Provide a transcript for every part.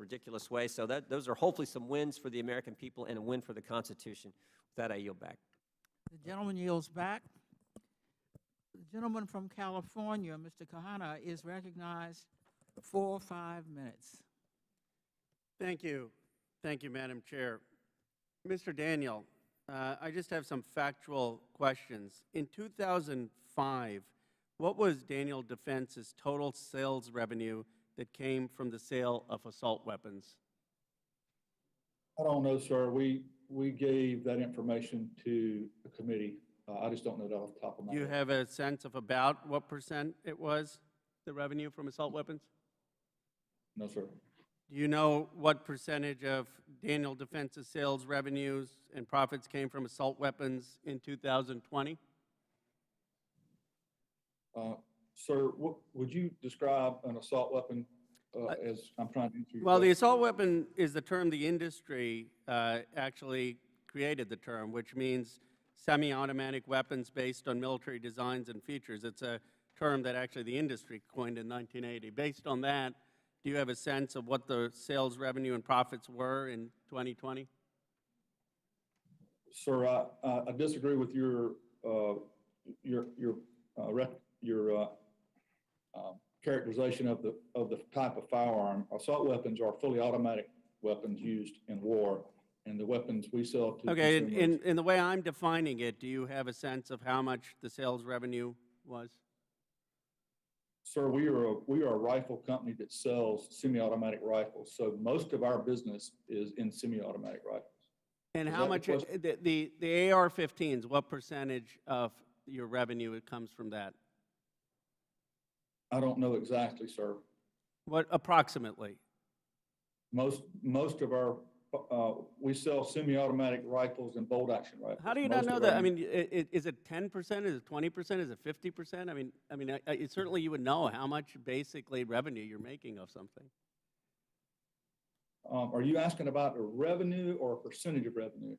ridiculous way. So those are hopefully some wins for the American people and a win for the Constitution. With that, I yield back. The gentleman yields back. The gentleman from California, Mr. Khanna, is recognized for 5 minutes. Thank you. Thank you, Madam Chair. Mr. Daniel, I just have some factual questions. In 2005, what was Daniel Defense's total sales revenue that came from the sale of assault weapons? I don't know, sir. We gave that information to the committee. I just don't know that off the top of my Do you head. have a sense of about what percent it was, the revenue from assault weapons? No, sir. Do you know what percentage of Daniel Defense's sales revenues and profits came from assault weapons in 2020? Sir, would you describe an assault weapon as I'm trying to answer your Well, the question? assault weapon is the term the industry actually created the term, which means semi-automatic weapons based on military designs and features. It's a term that actually the industry coined in 1980. Based on that, do you have a sense of what the sales revenue and profits were in 2020? Sir, I disagree with your characterization of the type of firearm. Assault weapons are fully automatic weapons used in war, and the weapons we sell to Okay, consumers. in the way I'm defining it, do you have a sense of how much the sales revenue was? Sir, we are a rifle company that sells semi-automatic rifles, so most of our business is in semi-automatic rifles. And Is how that much, the question? the AR-15s, what percentage of your revenue comes from that? I don't know exactly, sir. What, approximately? Most of our, we sell semi-automatic rifles and bolt-action rifles. How do you not know that? I mean, is it 10%? Is it 20%? Is it 50%? I mean, certainly you would know how much basically revenue you're making of something. Are you asking about a revenue or a percentage of revenue?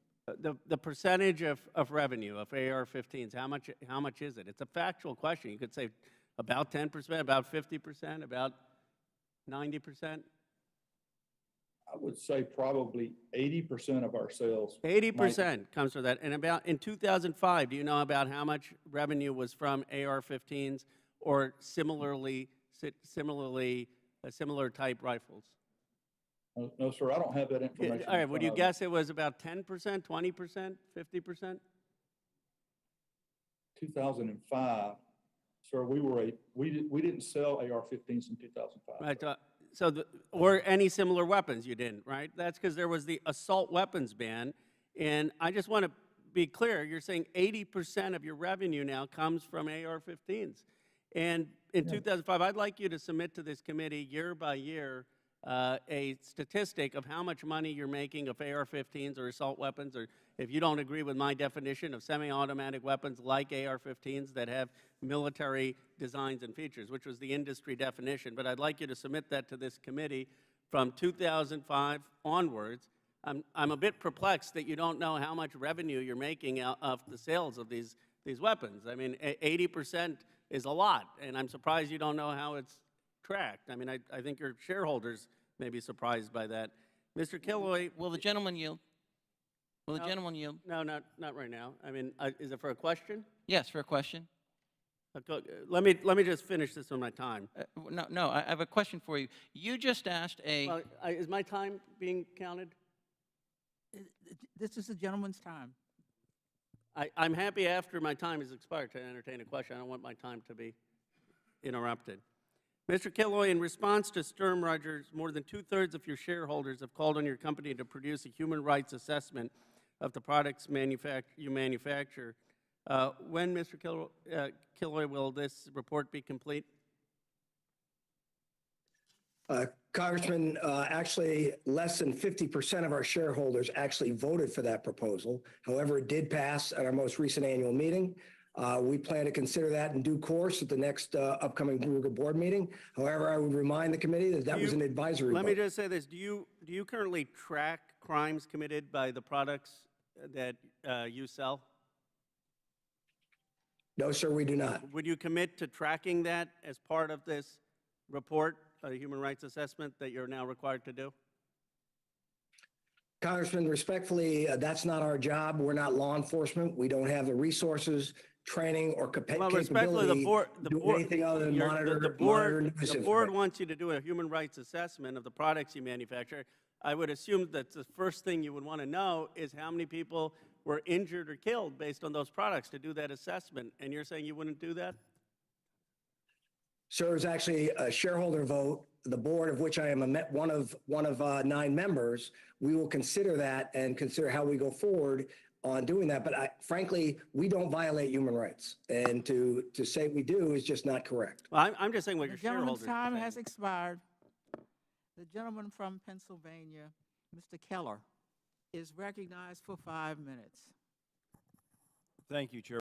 The percentage of revenue of AR-15s, how much is it? It's a factual question. You could say about 10%, about 50%, about 90%. I would say probably 80% of our sales. 80% comes from that. And about in 2005, do you know about how much revenue was from AR-15s or similar type rifles? No, sir, I don't have that information. All right, would you guess it was about 10%, 20%, 50%? 2005, sir, we didn't sell AR-15s in 2005. Right. Or any similar weapons, you didn't, right? That's because there was the assault weapons ban. And I just want to be clear, you're saying 80% of your revenue now comes from AR-15s. And in 2005, I'd like you to submit to this committee year by year a statistic of how much money you're making of AR-15s or assault weapons, or if you don't agree with my definition of semi-automatic weapons like AR-15s that have military designs and features, which was the industry definition. But I'd like you to submit that to this committee from 2005 onwards. I'm a bit perplexed that you don't know how much revenue you're making out of the sales of these weapons. I mean, 80% is a lot, and I'm surprised you don't know how it's tracked. I mean, I think your shareholders may be surprised by that. Mr. Killoy. Will the gentleman yield? Will the gentleman yield? No, not right now. I mean, is it for a question? Yes, for a question. Let me just finish this on my time. No, I have a question for you. You just asked a... Well, is my time being counted? This is the gentleman's time. I'm happy after my time is expired to entertain a question. I don't want my time to be interrupted. Mr. Killoy, in response to Sturm Rogers, more than 2/3 of your shareholders have called on your company to produce a human rights assessment of the products you manufacture. When, Mr. Killoy, will this report be complete? Congressman, actually, less than 50% of our shareholders actually voted for that proposal. However, it did pass at our most recent annual meeting. We plan to consider that in due course at the next upcoming board meeting. However, I would remind the committee that that was an advisory vote. Let me just say this. Do you currently track crimes committed by the products that you sell? No, sir, we do not. Would you commit to tracking that as part of this report, a human rights assessment that you're now required to do? Congressman, respectfully, that's not our job. We're not law enforcement. We don't have the resources, training, or Well, respectfully, capability to do anything other than monitor the noise board information. wants you to do a human rights assessment of the products you manufacture. I would assume that the first thing you would want to know is how many people were injured or killed based on those products to do that assessment. And you're saying you wouldn't do that? Sir, it's actually a shareholder vote. The board, of which I am one of 9 members, we will consider that and consider how we go forward on doing that. But frankly, we don't violate human rights. And to say we do is just not correct. Well, I'm just saying what The your shareholders gentleman's time are saying. has expired. The gentleman from Pennsylvania, Mr. Keller, is recognized for 5 minutes. Thank you, Chair.